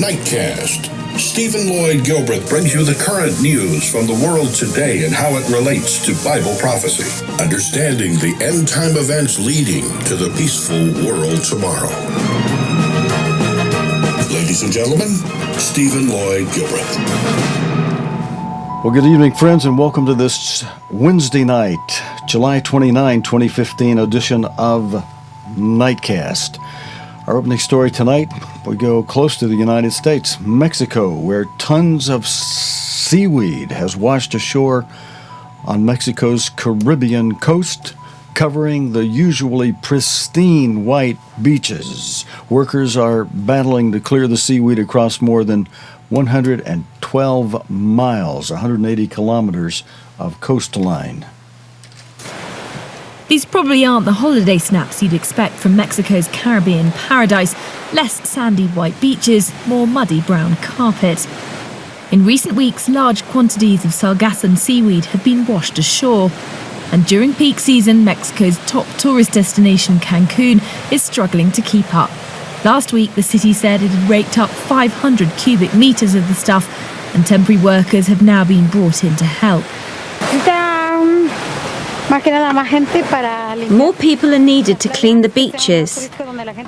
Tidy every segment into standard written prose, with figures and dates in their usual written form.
Nightcast. Stephen Lloyd Gilbreth brings you the current news from the world today and how it relates to Bible prophecy. Understanding the end-time events leading to the peaceful world tomorrow. Ladies and gentlemen, Stephen Lloyd Gilbreth. Well, good evening, friends, and welcome to this Wednesday night, July 29, 2015 edition of Nightcast. Our opening story tonight, we go close to the United States, Mexico, where tons of seaweed has washed ashore on Mexico's Caribbean coast, covering the usually pristine white beaches. Workers are battling to clear the seaweed across more than 112 miles, 180 kilometers of coastline. These probably aren't the holiday snaps you'd expect from Mexico's Caribbean paradise. Less sandy white beaches, more muddy brown carpet. In recent weeks, large quantities of sargassum seaweed have been washed ashore. And during peak season, Mexico's top tourist destination, Cancun, is struggling to keep up. Last week, the city said it had raked up 500 cubic metres of the stuff, and temporary workers have now been brought in to help. More people are needed to clean the beaches.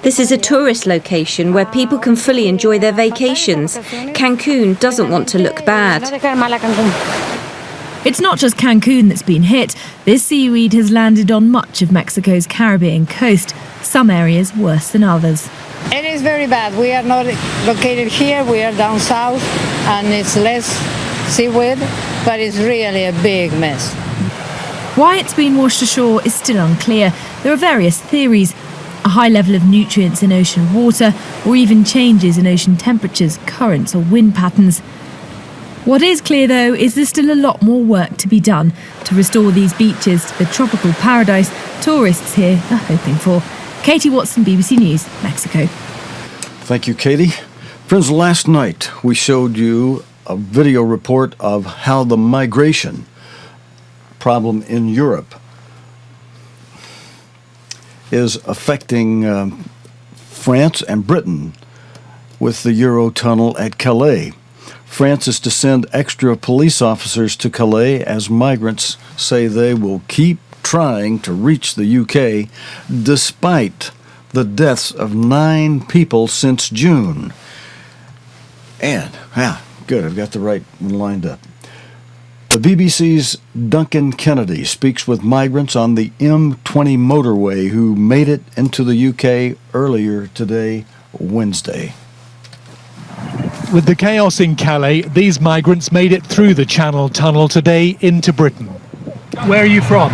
This is a tourist location where people can fully enjoy their vacations. Cancun doesn't want to look bad. It's not just Cancun that's been hit. This seaweed has landed on much of Mexico's Caribbean coast, some areas worse than others. It is very bad. We are not located here, we are down south, and it's less seaweed, but it's really a big mess. Why it's been washed ashore is still unclear. There are various theories. A high level of nutrients in ocean water, or even changes in ocean temperatures, currents or wind patterns. What is clear, though, is there's still a lot more work to be done to restore these beaches to the tropical paradise tourists here are hoping for. Katie Watson, BBC News, Mexico. Thank you, Katie. Friends, last night we showed you a video report of how the migration problem in Europe is affecting France and Britain with the Eurotunnel at Calais. France is to send extra police officers to Calais as migrants say they will keep trying to reach the UK despite the deaths of 9 people since June. And, good, I've got the right one lined up. The BBC's Duncan Kennedy speaks with migrants on the M20 motorway who made it into the UK earlier today, Wednesday. With the chaos in Calais, these migrants made it through the Channel Tunnel today into Britain. Where are you from?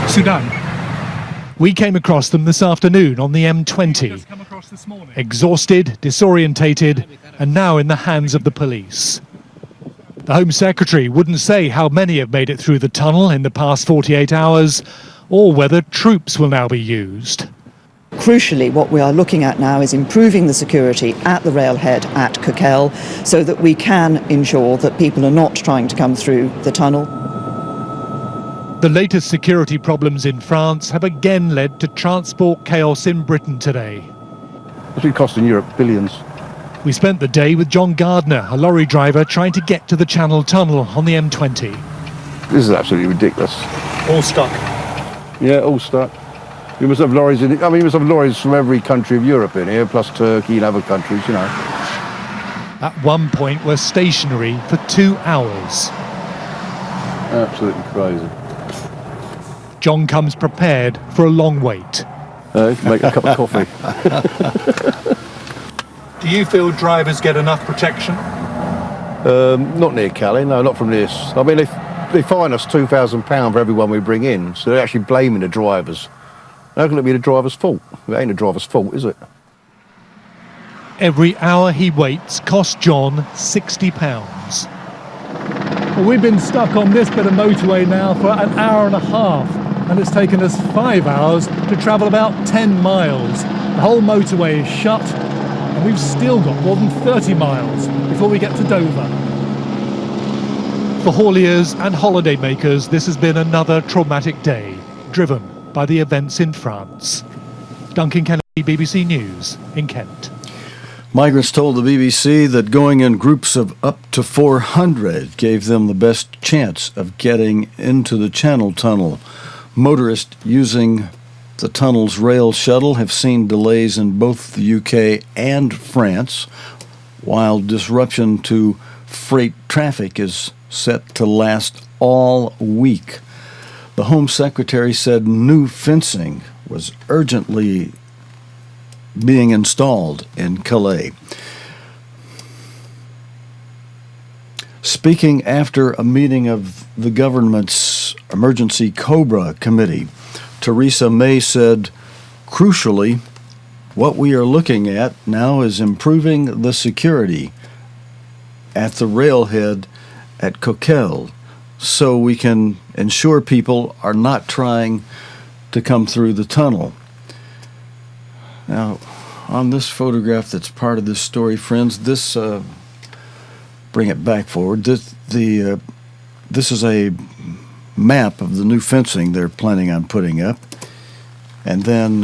Sudan. We came across them this afternoon on the M20. Exhausted, disorientated, and now in the hands of the police. The Home Secretary wouldn't say how many have made it through the tunnel in the past 48 hours, or whether troops will now be used. Crucially, what we are looking at now is improving the security at the railhead at Calais so that we can ensure that people are not trying to come through the tunnel. The latest security problems in France have again led to transport chaos in Britain today. It's been costing Europe billions. We spent the day with John Gardner, a lorry driver trying to get to the Channel Tunnel on the M20. This is absolutely ridiculous. All stuck? Yeah, all stuck. You must have lorries in it. I mean, you must have lorries from every country of Europe in here, plus Turkey and other countries, you know. At one point, we're stationary for 2 hours. Absolutely crazy. John comes prepared for a long wait. Make a cup of coffee. Do you feel drivers get enough protection? Not near Calais, no, not from this. I mean, they fine us £2,000 for everyone we bring in, so they're actually blaming the drivers. How can it be the driver's fault? It ain't the driver's fault, is it? Every hour he waits costs John £60. Well, we've been stuck on this bit of motorway now for an hour and a half, and it's taken us 5 hours to travel about 10 miles. The whole motorway is shut, and we've still got more than 30 miles before we get to Dover. For hauliers and holidaymakers, this has been another traumatic day, driven by the events in France. Duncan Kennedy, BBC News, in Kent. Migrants told the BBC that going in groups of up to 400 gave them the best chance of getting into the Channel Tunnel. Motorists using the tunnel's rail shuttle have seen delays in both the UK and France, while disruption to freight traffic is set to last all week. The Home Secretary said new fencing was urgently being installed in Calais. Speaking after a meeting of the government's Emergency Cobra Committee, Theresa May said, crucially, what we are looking at now is improving the security at the railhead at Calais so we can ensure people are not trying to come through the tunnel. Now, on this photograph that's part of this story, friends, this bring it back forward. This is a map of the new fencing they're planning on putting up, and then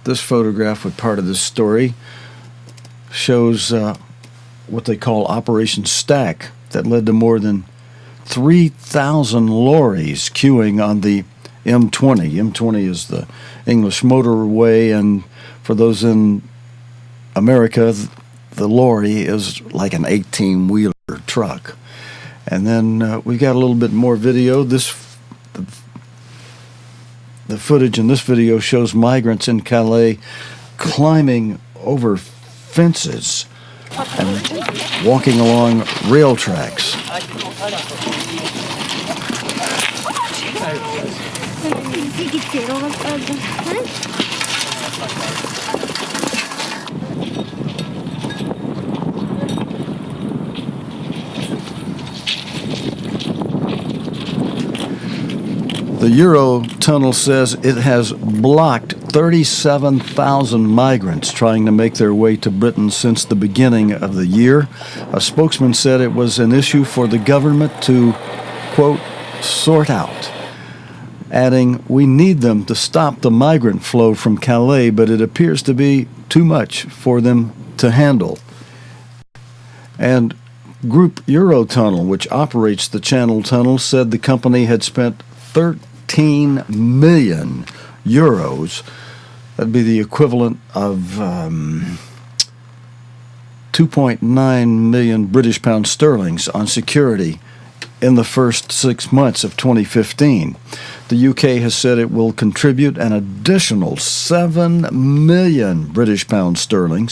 this photograph with part of this story shows what they call Operation Stack that led to more than 3,000 lorries queuing on the M20. M20 is the English motorway, and for those in America, the lorry is like an 18-wheeler truck. And then we've got a little bit more video. The footage in this video shows migrants in Calais climbing over fences and walking along rail tracks. The Eurotunnel says it has blocked 37,000 migrants trying to make their way to Britain since the beginning of the year. A spokesman said it was an issue for the government to, quote, sort out, adding, we need them to stop the migrant flow from Calais, but it appears to be too much for them to handle. And Group Eurotunnel, which operates the Channel Tunnel, said the company had spent 13 million euros. That'd be the equivalent of 2.9 million British pound sterling on security in the first 6 months of 2015. The UK has said it will contribute an additional 7 million British pound sterling.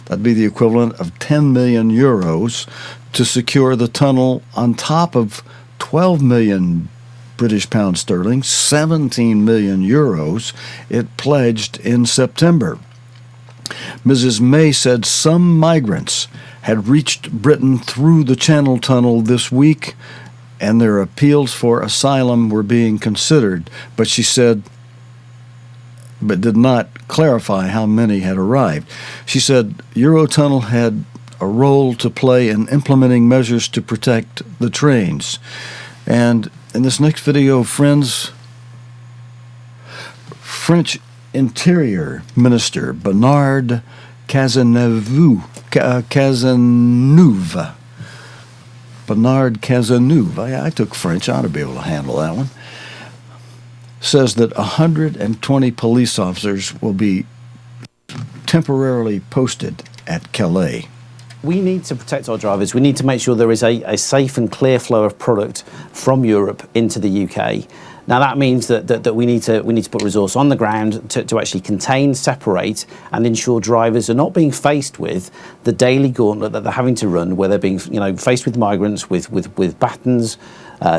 That'd be the equivalent of 10 million euros to secure the tunnel on top of 12 million British pound sterling, 17 million euros it pledged in September. Mrs. May said some migrants had reached Britain through the Channel Tunnel this week, and their appeals for asylum were being considered, but she said, but did not clarify how many had arrived. She said Eurotunnel had a role to play in implementing measures to protect the trains. And in this next video, friends, French Interior Minister Bernard Cazeneuve, I took French, I ought to be able to handle that one, says that 120 police officers will be temporarily posted at Calais. We need to protect our drivers. We need to make sure there is a safe and clear flow of product from Europe into the UK. Now that means that we need to put resource on the ground to actually contain, separate, and ensure drivers are not being faced with the daily gauntlet that they're having to run, where they're being faced with migrants with batons,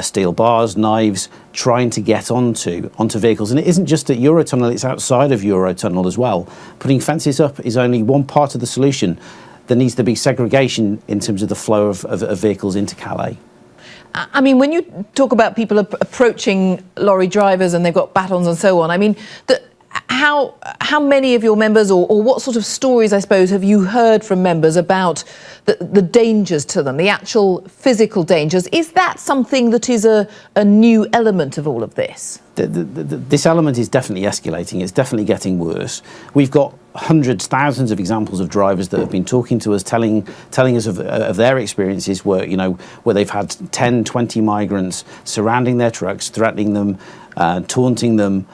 steel bars, knives, trying to get onto vehicles. And it isn't just at Eurotunnel; it's outside of Eurotunnel as well. Putting fences up is only one part of the solution. There needs to be segregation in terms of the flow of vehicles into Calais. I mean, when you talk about people approaching lorry drivers and they've got batons and so on, I mean, how many of your members, or what sort of stories, I suppose, have you heard from members about the dangers to them, the actual physical dangers? Is that something that is a new element of all of this? This element is definitely escalating. It's definitely getting worse. We've got hundreds, thousands of examples of drivers that have been talking to us, telling us of their experiences where they've had 10, 20 migrants surrounding their trucks, threatening them, taunting them,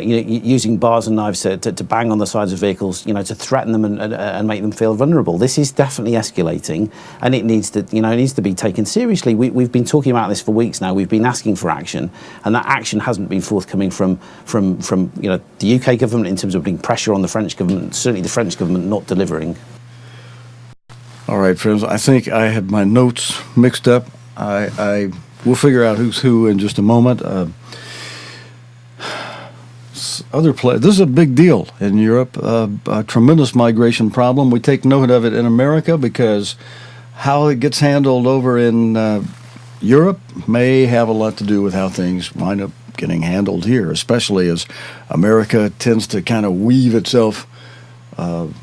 using bars and knives to bang on the sides of vehicles, to threaten them and make them feel vulnerable. This is definitely escalating, and it needs to be taken seriously. We've been talking about this for weeks now. We've been asking for action, and that action hasn't been forthcoming from the UK government in terms of putting pressure on the French government. Certainly, the French government not delivering. All right, friends. I think I had my notes mixed up. We'll figure out who's who in just a moment. This is a big deal in Europe, a tremendous migration problem. We take note of it in America because how it gets handled over in Europe may have a lot to do with how things wind up getting handled here, especially as America tends to kind of weave itself. Well,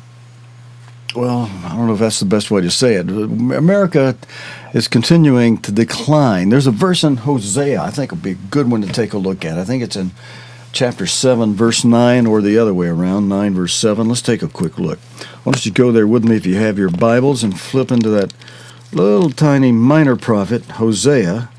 I don't know if that's the best way to say it. America is continuing to decline. There's a verse in Hosea I think would be a good one to take a look at. I think it's in chapter 7, verse 9, or the other way around, 9, verse 7. Let's take a quick look. Why don't you go there with me if you have your Bibles and flip into that little tiny minor prophet, Hosea,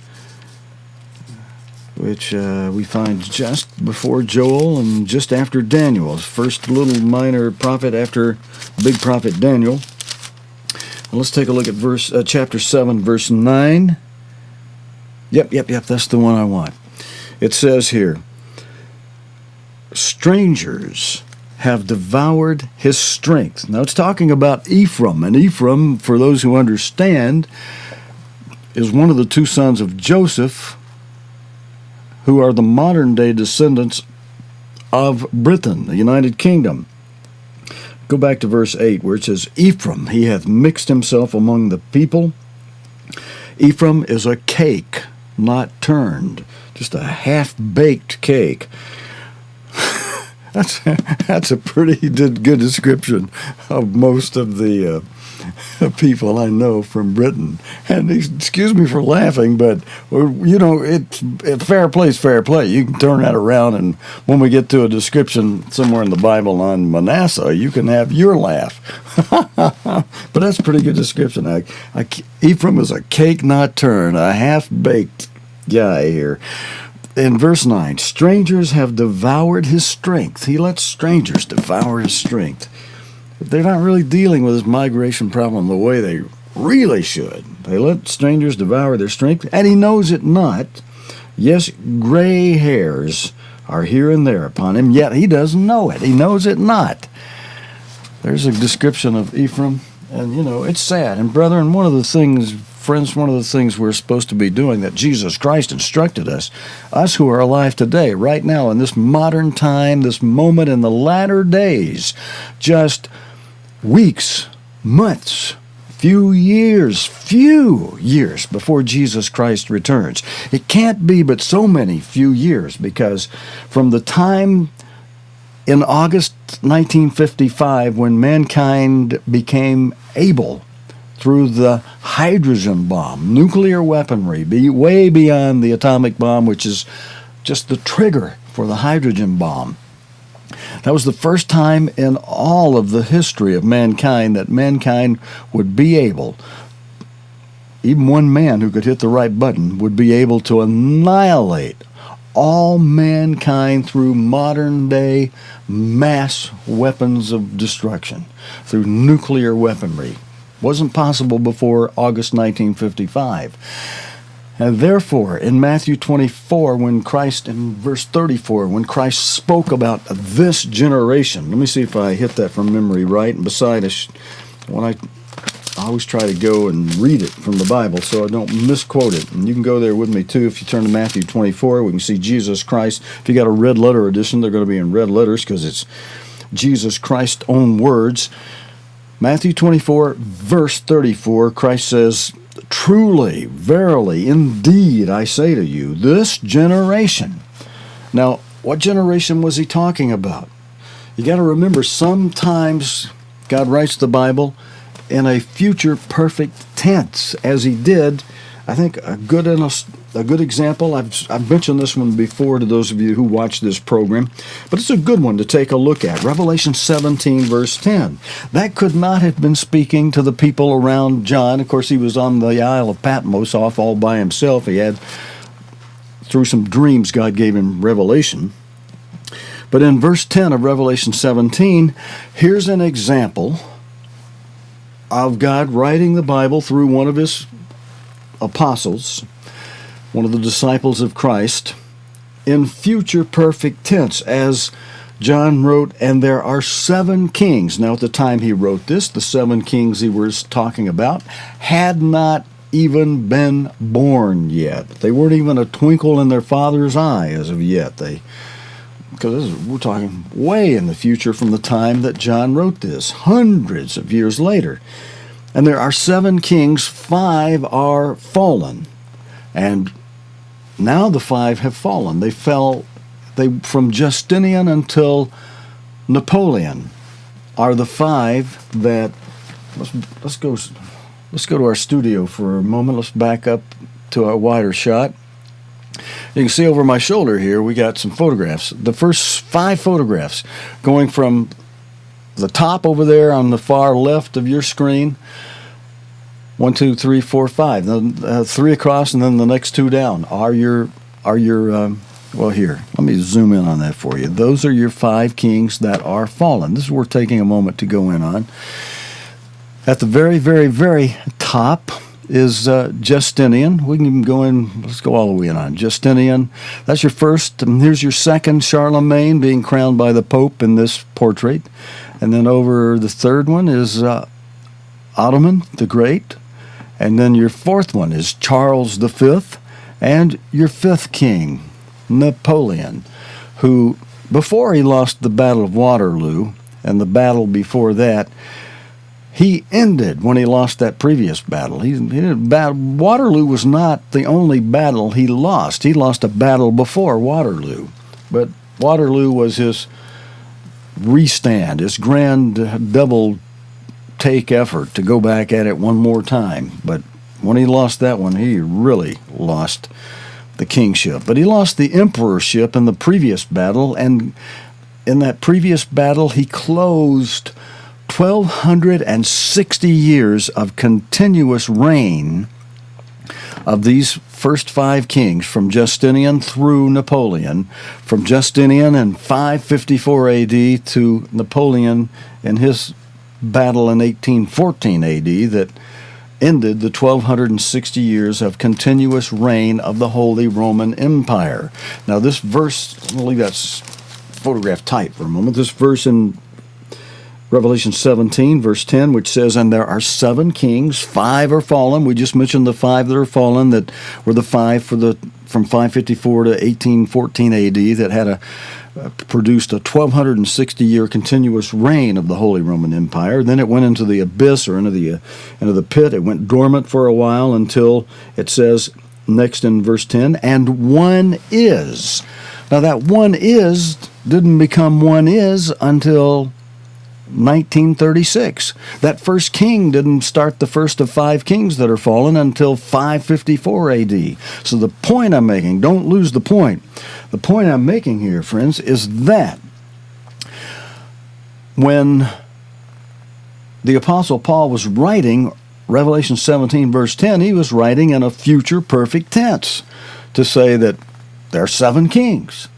which we find just before Joel and just after Daniel. First little minor prophet after big prophet Daniel. And let's take a look at chapter 7, verse 9. Yep, that's the one I want. It says here, strangers have devoured his strength. Now it's talking about Ephraim, and Ephraim, for those who understand, is one of the two sons of Joseph, who are the modern-day descendants of Britain, the United Kingdom. Go back to verse 8, where it says, Ephraim, he hath mixed himself among the people. Ephraim is a cake, not turned, just a half-baked cake. That's a pretty good description of most of the people I know from Britain. And excuse me for laughing, but it's fair play is fair play. You can turn that around, and when we get to a description somewhere in the Bible on Manasseh, you can have your laugh. But that's a pretty good description. Ephraim is a cake not turned, a half-baked guy here. In verse 9, strangers have devoured his strength. He lets strangers devour his strength. They're not really dealing with this migration problem the way they really should. They let strangers devour their strength, and he knows it not. Yes, gray hairs are here and there upon him, yet he doesn't know it. He knows it not. There's a description of Ephraim, and it's sad. And brethren, one of the things we're supposed to be doing that Jesus Christ instructed us who are alive today, right now, in this modern time, this moment in the latter days, just weeks, months, few years before Jesus Christ returns. It can't be but so many few years, because from the time in August 1955 when mankind became able, through the hydrogen bomb, nuclear weaponry, way beyond the atomic bomb, which is just the trigger for the hydrogen bomb. That was the first time in all of the history of mankind that mankind would be able, even one man who could hit the right button, would be able to annihilate all mankind through modern-day mass weapons of destruction, through nuclear weaponry. Wasn't possible before August 1955. And therefore, in Matthew 24, in verse 34, when Christ spoke about this generation, let me see if I hit that from memory right. And besides, I always try to go and read it from the Bible so I don't misquote it. And you can go there with me too. If you turn to Matthew 24, we can see Jesus Christ. If you got a red letter edition, they're going to be in red letters because it's Jesus Christ's own words. Matthew 24, verse 34, Christ says, truly, verily, indeed, I say to you, this generation. Now, what generation was he talking about? You got to remember, sometimes God writes the Bible in a future perfect tense, as he did, I think, a good a good example. I've mentioned this one before to those of you who watch this program, but it's a good one to take a look at. Revelation 17, verse 10. That could not have been speaking to the people around John. Of course, he was on the Isle of Patmos off all by himself. He had, through some dreams, God gave him revelation. But in verse 10 of Revelation 17, here's an example of God writing the Bible through one of his apostles, one of the disciples of Christ, in future perfect tense, as John wrote, and there are 7 kings. Now, at the time he wrote this, the 7 kings he was talking about had not even been born yet. They weren't even a twinkle in their father's eye as of yet. Because we're talking way in the future from the time that John wrote this, hundreds of years later. And there are 7 kings, 5 are fallen. And now the 5 have fallen. They fell from Justinian until Napoleon are the 5 that let's go to our studio for a moment. Let's back up to our wider shot. You can see over my shoulder here, we got some photographs. The first 5 photographs going from the top over there on the far left of your screen, 1, 2, 3, 4, 5. Then 3 across, and then the next 2 down are your well, here, let me zoom in on that for you. Those are your 5 kings that are fallen. This is worth taking a moment to go in on. At the very, very, very top is Justinian. We can even go in, let's go all the way in on Justinian. That's your first, and here's your second, Charlemagne, being crowned by the Pope in this portrait. And then over the third one is Ottoman the Great. And then your 4th one is Charles V. And your 5th king, Napoleon, who, before he lost the Battle of Waterloo, and the battle before that, he ended when he lost that previous battle. Waterloo was not the only battle he lost. He lost a battle before Waterloo. But Waterloo was his restand, his grand double take effort to go back at it one more time. But when he lost that one, he really lost the kingship. But he lost the emperorship in the previous battle, and in that previous battle he closed 1,260 years of continuous reign of these first 5 kings, from Justinian through Napoleon, from Justinian in 554 AD to Napoleon in his battle in 1814 AD that ended the 1,260 years of continuous reign of the Holy Roman Empire. Now this verse, I'll leave that photograph tight for a moment. This verse in Revelation 17, verse 10, which says, and there are 7 kings, 5 are fallen. We just mentioned the 5 that are fallen, that were the 5 from 554 to 1814 AD that had produced a 1,260-year continuous reign of the Holy Roman Empire. Then it went into the abyss, or into the pit. It went dormant for a while until it says next in verse 10, and one is. Now that one is didn't become one is until 1936. That first king didn't start the first of 5 kings that are fallen until 554 AD. So the point I'm making, don't lose the point. The point I'm making here, friends, is that when the Apostle Paul was writing Revelation 17, verse 10, he was writing in a future perfect tense to say that there are 7 kings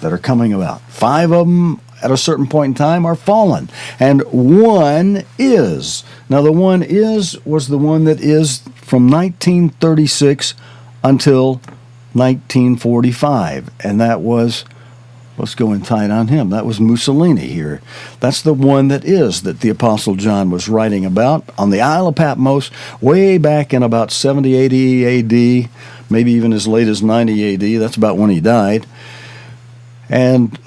that are coming about. 5 of them at a certain point in time are fallen, and one is. Now the one is was the one that is from 1936 until 1945, and that was, let's go in tight on him, that was Mussolini here. That's the one that is, that the Apostle John was writing about on the Isle of Patmos way back in about 70, 80 AD, maybe even as late as 90 AD. That's about when he died. And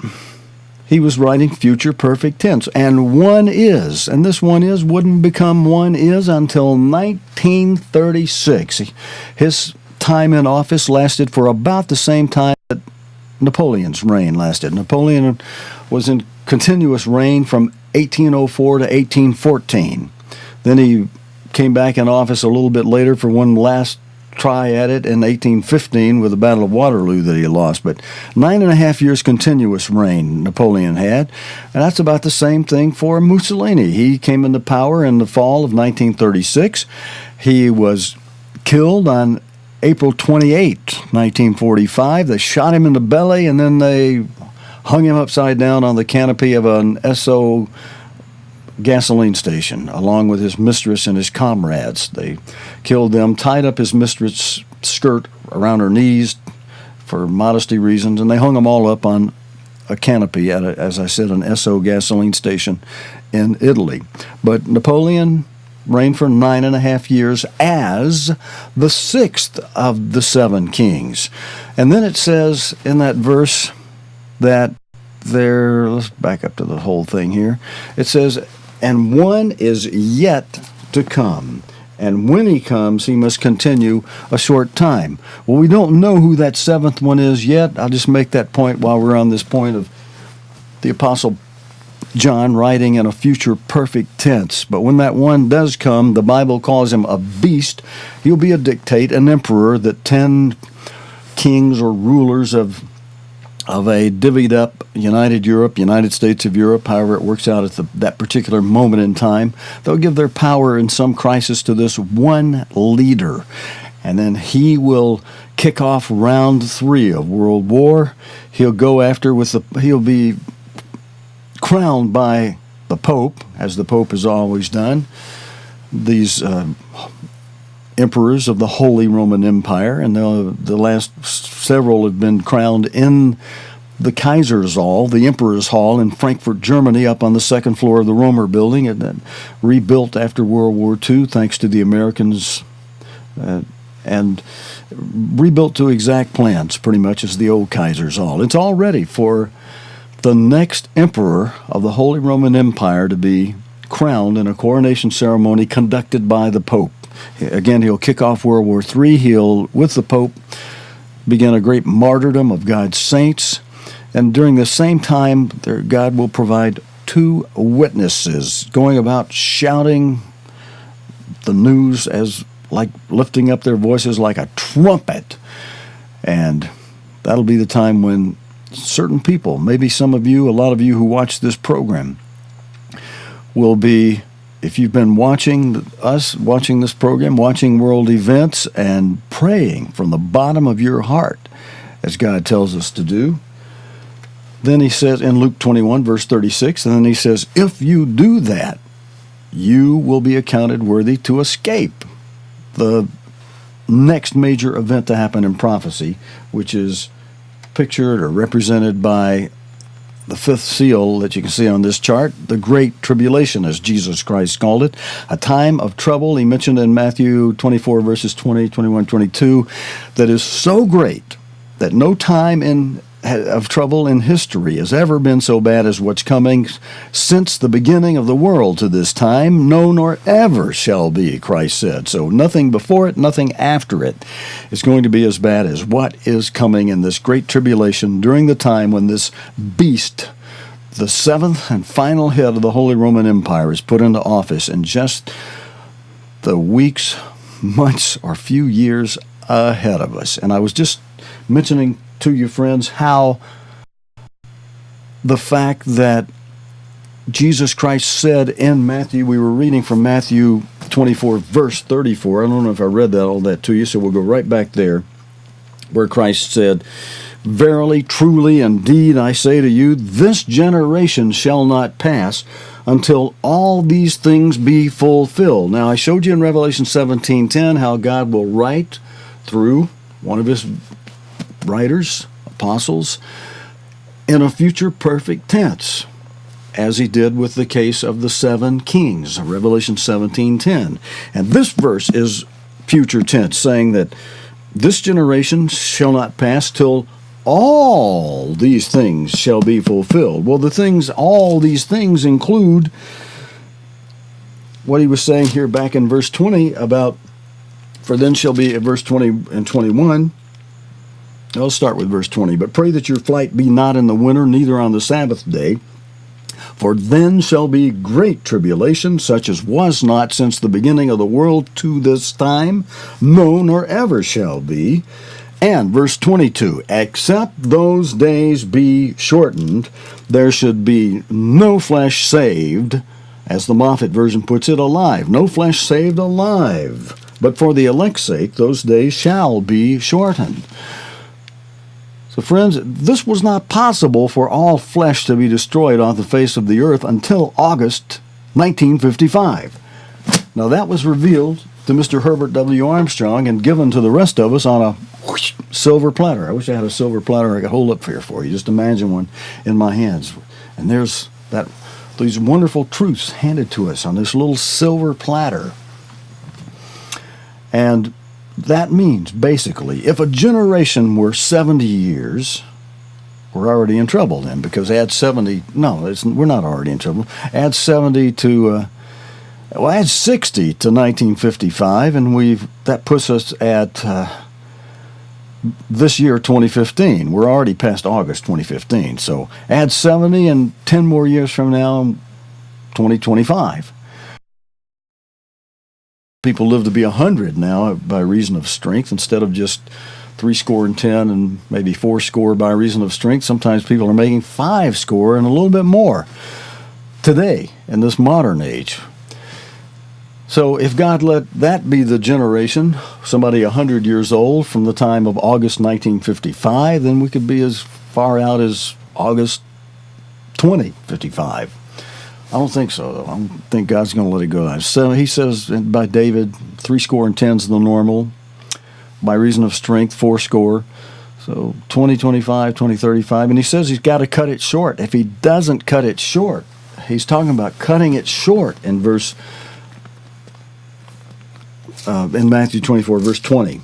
he was writing future perfect tense. And one is, and this one is wouldn't become one is until 1936. His time in office lasted for about the same time that Napoleon's reign lasted. Napoleon was in continuous reign from 1804 to 1814. Then he came back in office a little bit later for one last try at it in 1815 with the Battle of Waterloo that he lost. But 9.5 years continuous reign Napoleon had, and that's about the same thing for Mussolini. He came into power in the fall of 1936. He was killed on April 28, 1945. They shot him in the belly, and then they hung him upside down on the canopy of an Esso gasoline station, along with his mistress and his comrades. They killed them, tied up his mistress' skirt around her knees for modesty reasons, and they hung them all up on a canopy at, as I said, an Esso gasoline station in Italy. But Napoleon reigned for 9.5 years as the sixth of the seven kings. And then it says in that verse that let's back up to the whole thing here. It says, and one is yet to come. And when he comes, he must continue a short time. Well, we don't know who that seventh one is yet. I'll just make that point while we're on this point of the Apostle John writing in a future perfect tense. But when that one does come, the Bible calls him a beast. He'll be a dictate, an emperor, that 10 kings or rulers of a divvied up United Europe, United States of Europe, however it works out at that particular moment in time, they'll give their power in some crisis to this one leader. And then he will kick off round 3 of World War. He'll go after he'll be crowned by the Pope, as the Pope has always done. These emperors of the Holy Roman Empire, and the last several have been crowned in the Kaiser's Hall, the Emperor's Hall in Frankfurt, Germany, up on the second floor of the Romer building, and then rebuilt after World War II, thanks to the Americans, and rebuilt to exact plans, pretty much as the old Kaiser's Hall. It's all ready for the next emperor of the Holy Roman Empire to be crowned in a coronation ceremony conducted by the Pope. Again, he'll kick off World War III. He'll, with the Pope, begin a great martyrdom of God's saints. And during the same time, God will provide 2 witnesses going about shouting the news as like lifting up their voices like a trumpet. And that'll be the time when certain people, maybe some of you, a lot of you who watch this program, will be, if you've been watching this program, watching world events and praying from the bottom of your heart, as God tells us to do, then he says in Luke 21, verse 36, and then he says, if you do that, you will be accounted worthy to escape the next major event to happen in prophecy, which is pictured or represented by the 5th seal that you can see on this chart, the Great Tribulation, as Jesus Christ called it, a time of trouble, he mentioned in Matthew 24, verses 20, 21, 22, that is so great that no time of trouble in history has ever been so bad as what's coming since the beginning of the world to this time, no nor ever shall be, Christ said. So nothing before it, nothing after it is going to be as bad as what is coming in this great tribulation during the time when this beast, the 7th and final head of the Holy Roman Empire, is put into office in just the weeks, months, or few years ahead of us. And I was just mentioning to you, friends, how the fact that Jesus Christ said in Matthew, we were reading from Matthew 24, verse 34. I don't know if I read all that to you, so we'll go right back there, where Christ said, verily, truly, indeed, I say to you, this generation shall not pass until all these things be fulfilled. Now, I showed you in Revelation 17:10 how God will write through one of his writers, apostles, in a future perfect tense, as he did with the case of the 7 kings, Revelation 17:10. And this verse is future tense, saying that this generation shall not pass till all these things shall be fulfilled. Well, all these things include what he was saying here back in verse 20 about, for then shall be, verse 20 and 21, I'll start with verse 20. But pray that your flight be not in the winter, neither on the Sabbath day. For then shall be great tribulation, such as was not since the beginning of the world to this time, no, nor ever shall be. And verse 22, except those days be shortened, there should be no flesh saved, as the Moffat version puts it, alive. No flesh saved alive. But for the elect's sake, those days shall be shortened. So friends, this was not possible for all flesh to be destroyed off the face of the earth until August 1955. Now that was revealed to Mr. Herbert W. Armstrong and given to the rest of us on a silver platter. I wish I had a silver platter I could hold up here for you. Just imagine one in my hands. And there's these wonderful truths handed to us on this little silver platter. And that means, basically, if a generation were 70 years, we're already in trouble then, because add 70, no, we're not already in trouble. Add 70 to, add 60 to 1955, and that puts us at this year, 2015. We're already past August 2015, so add 70 and 10 more years from now, 2025. People live to be 100 now by reason of strength instead of just 70 and maybe 80 by reason of strength. Sometimes people are making 50 and a little bit more today in this modern age. So if God let that be the generation, somebody 100 years old from the time of August 1955, then we could be as far out as August 2055. I don't think so, though. I don't think God's going to let it go. So he says by David, 70 is the normal. By reason of strength, 80. So 2025, 2035. And he says he's got to cut it short. If he doesn't cut it short, he's talking about cutting it short in in Matthew 24, verse 20,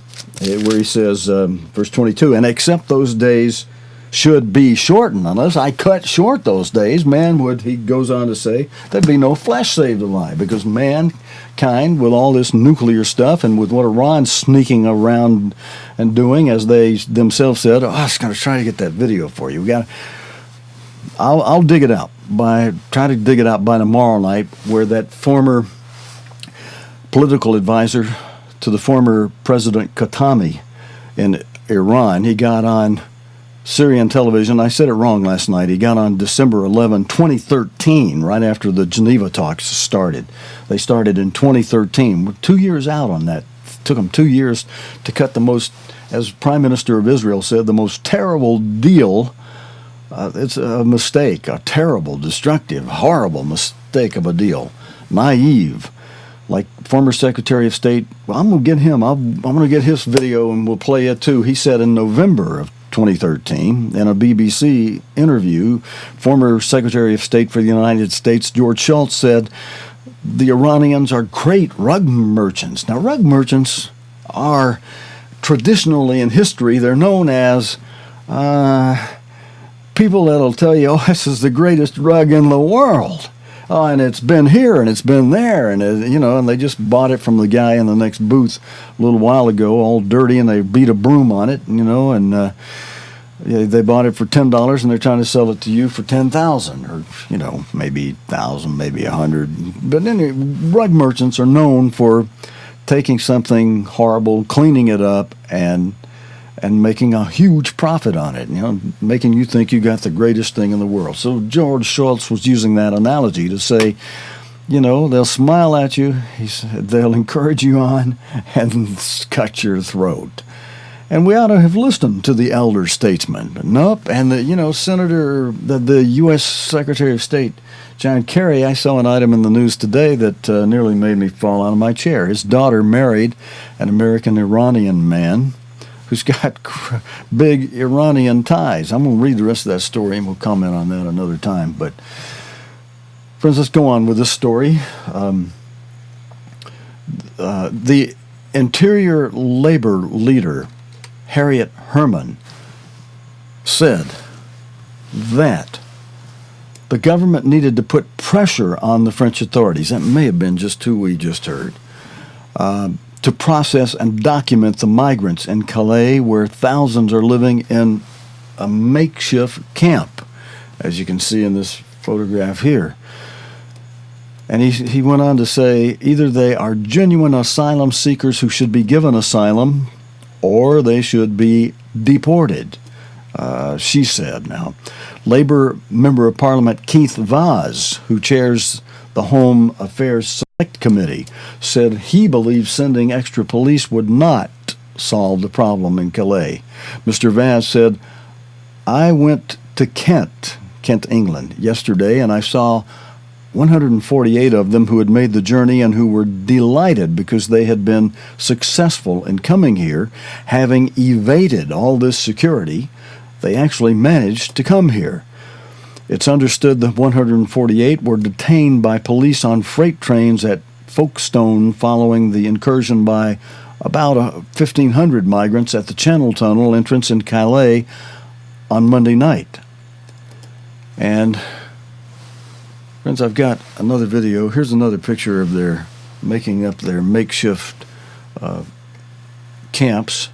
where he says, verse 22, and except those days should be shortened. Unless I cut short those days, he goes on to say, there'd be no flesh saved alive, because mankind, with all this nuclear stuff and with what Iran's sneaking around and doing, as they themselves said, I was going to try to get that video for you. I'll dig it out try to dig it out by tomorrow night, where that former political advisor to the former President Khatami in Iran, he got on Syrian television. I said it wrong last night. He got on December 11, 2013, right after the Geneva talks started. They started in 2013. We're 2 years out on that. It took them 2 years to cut the most, as Prime Minister of Israel said, the most terrible deal. It's a mistake, a terrible, destructive, horrible mistake of a deal. Naive. Like former Secretary of State, well, I'm going to get him. I'm going to get his video and we'll play it too. He said in November of 2013, in a BBC interview, former Secretary of State for the United States, George Shultz, said, the Iranians are great rug merchants. Now, rug merchants are traditionally in history, they're known as people that'll tell you, oh, this is the greatest rug in the world. Oh, and it's been here and it's been there, and and they just bought it from the guy in the next booth a little while ago, all dirty, and they beat a broom on it, and they bought it for $10, and they're trying to sell it to you for $10,000, or maybe 1,000, maybe 100. But anyway, rug merchants are known for taking something horrible, cleaning it up, and making a huge profit on it, making you think you got the greatest thing in the world. So George Shultz was using that analogy to say, they'll smile at you, he said, they'll encourage you on, and cut your throat. And we ought to have listened to the elder statesman. Nope, and the U.S. Secretary of State, John Kerry, I saw an item in the news today that nearly made me fall out of my chair. His daughter married an American-Iranian man who's got big Iranian ties. I'm going to read the rest of that story, and we'll comment on that another time. But, friends, let's go on with this story. The Interior Labor leader, Harriet Herman, said that the government needed to put pressure on the French authorities. That may have been just who we just heard. To process and document the migrants in Calais, where thousands are living in a makeshift camp, as you can see in this photograph here. And he went on to say either they are genuine asylum seekers who should be given asylum or they should be deported, she said. Now, Labour Member of Parliament Keith Vaz, who chairs the Home Affairs Select Committee, said he believes sending extra police would not solve the problem in Calais. Mr. Vaz said, I went to Kent, England, yesterday, and I saw 148 of them who had made the journey and who were delighted because they had been successful in coming here, having evaded all this security. They actually managed to come here. It's understood that 148 were detained by police on freight trains at Folkestone following the incursion by about 1,500 migrants at the Channel Tunnel entrance in Calais on Monday night. And friends, I've got another video. Here's another picture of their making up their makeshift camps.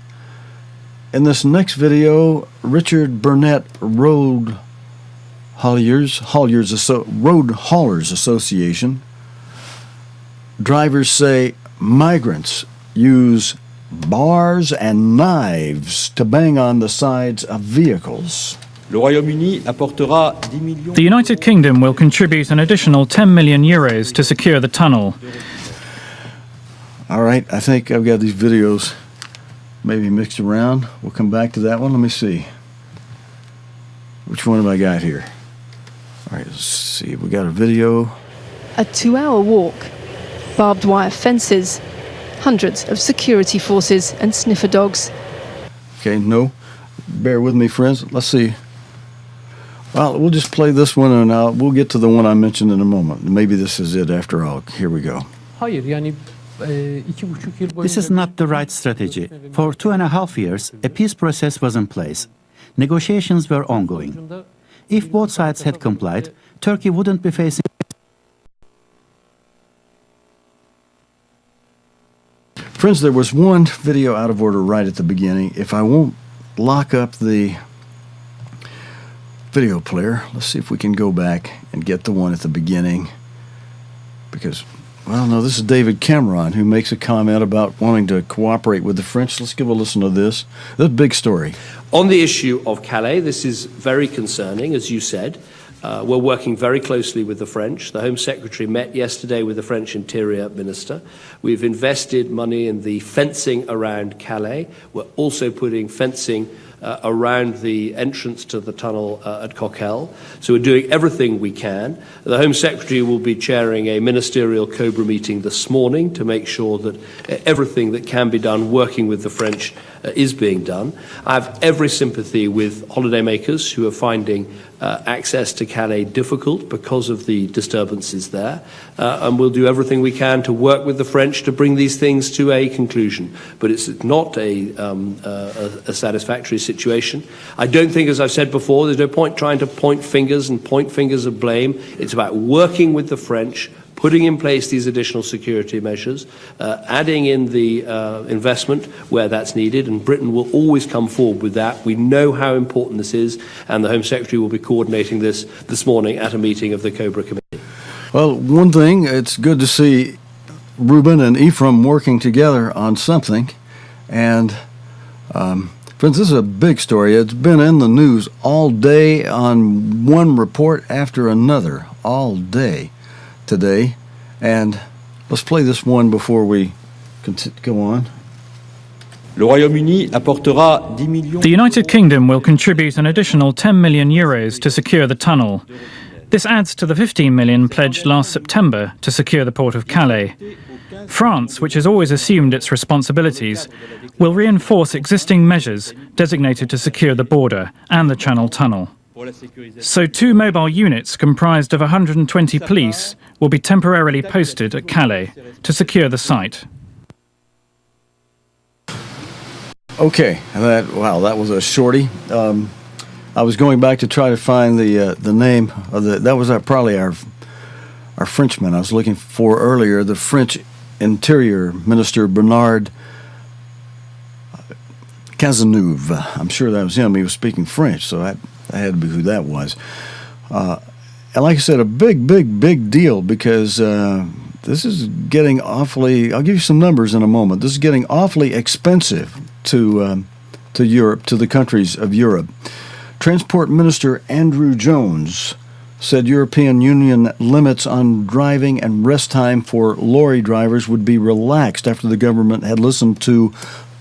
In this next video, Richard Burnett Road Haulers Association. Drivers say migrants use bars and knives to bang on the sides of vehicles. The United Kingdom will contribute an additional 10 million euros to secure the tunnel. All right, I think I've got these videos maybe mixed around. We'll come back to that one. Let me see. Which one have I got here? All right, let's see. We got a video. A 2-hour walk, barbed wire fences, hundreds of security forces and sniffer dogs. Okay, no. Bear with me, friends. Let's see. Well, we'll just play this one and we'll get to the one I mentioned in a moment. Maybe this is it after all. Here we go. This is not the right strategy. For 2.5 years, a peace process was in place. Negotiations were ongoing. If both sides had complied, Turkey wouldn't be facing... Friends, there was one video out of order right at the beginning. If I won't lock up the video player, let's see if we can go back and get the one at the beginning. Because, well, no, this is David Cameron who makes a comment about wanting to cooperate with the French. Let's give a listen to this. This is a big story. On the issue of Calais, this is very concerning, as you said. We're working very closely with the French. The Home Secretary met yesterday with the French Interior Minister. We've invested money in the fencing around Calais. We're also putting fencing around the entrance to the tunnel at Coquelles. So we're doing everything we can. The Home Secretary will be chairing a ministerial COBRA meeting this morning to make sure that everything that can be done working with the French is being done. I have every sympathy with holidaymakers who are finding access to Calais difficult because of the disturbances there, and we'll do everything we can to work with the French to bring these things to a conclusion. But it's not a satisfactory situation. I don't think, as I've said before, there's no point trying to point fingers of blame. It's about working with the French, putting in place these additional security measures, adding in the investment where that's needed, and Britain will always come forward with that. We know how important this is, and the Home Secretary will be coordinating this morning at a meeting of the COBRA Committee. Well, one thing, it's good to see Reuben and Ephraim working together on something, and friends, this is a big story. It's been in the news all day on one report after another, all day today. And let's play this one before we go on. The United Kingdom will contribute an additional 10 million euros to secure the tunnel. This adds to the 15 million pledged last September to secure the port of Calais. France, which has always assumed its responsibilities, will reinforce existing measures designated to secure the border and the Channel Tunnel. So 2 mobile units comprised of 120 police will be temporarily posted at Calais to secure the site. Okay, wow, that was a shorty. I was going back to try to find the name of that was probably our Frenchman I was looking for earlier, the French Interior Minister Bernard Cazeneuve. I'm sure that was him. He was speaking French, so that had to be who that was. like I said, a big deal because this is getting awfully, I'll give you some numbers in a moment. This is getting awfully expensive to Europe, to the countries of Europe. Transport Minister Andrew Jones said European Union limits on driving and rest time for lorry drivers would be relaxed after the government had listened to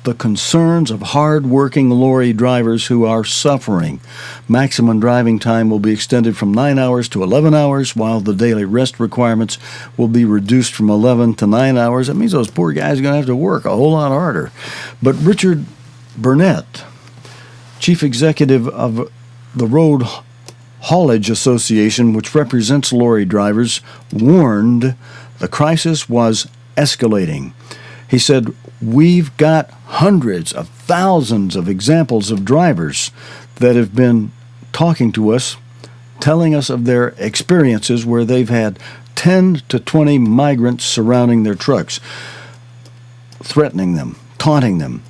the concerns of hard-working lorry drivers who are suffering. Maximum driving time will be extended from 9 hours to 11 hours, while the daily rest requirements will be reduced from 11 to 9 hours. That means those poor guys are going to have to work a whole lot harder. But Richard Burnett, chief executive of the Road Haulage Association, which represents lorry drivers, warned the crisis was escalating. He said, "We've got hundreds of thousands of examples of drivers that have been talking to us, telling us of their experiences where they've had 10 to 20 migrants surrounding their trucks, threatening them, taunting them,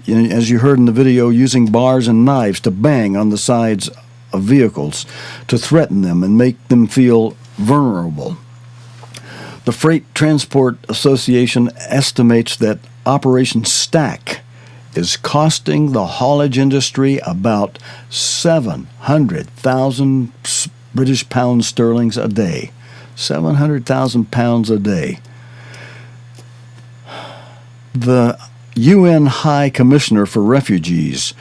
as you heard in the video, using bars and knives to bang on the sides of vehicles to threaten them and make them feel vulnerable." The Freight Transport Association estimates that Operation Stack is costing the haulage industry about 700,000 British pounds sterling a day. 700,000 pounds a day. The UN High Commissioner for Refugees,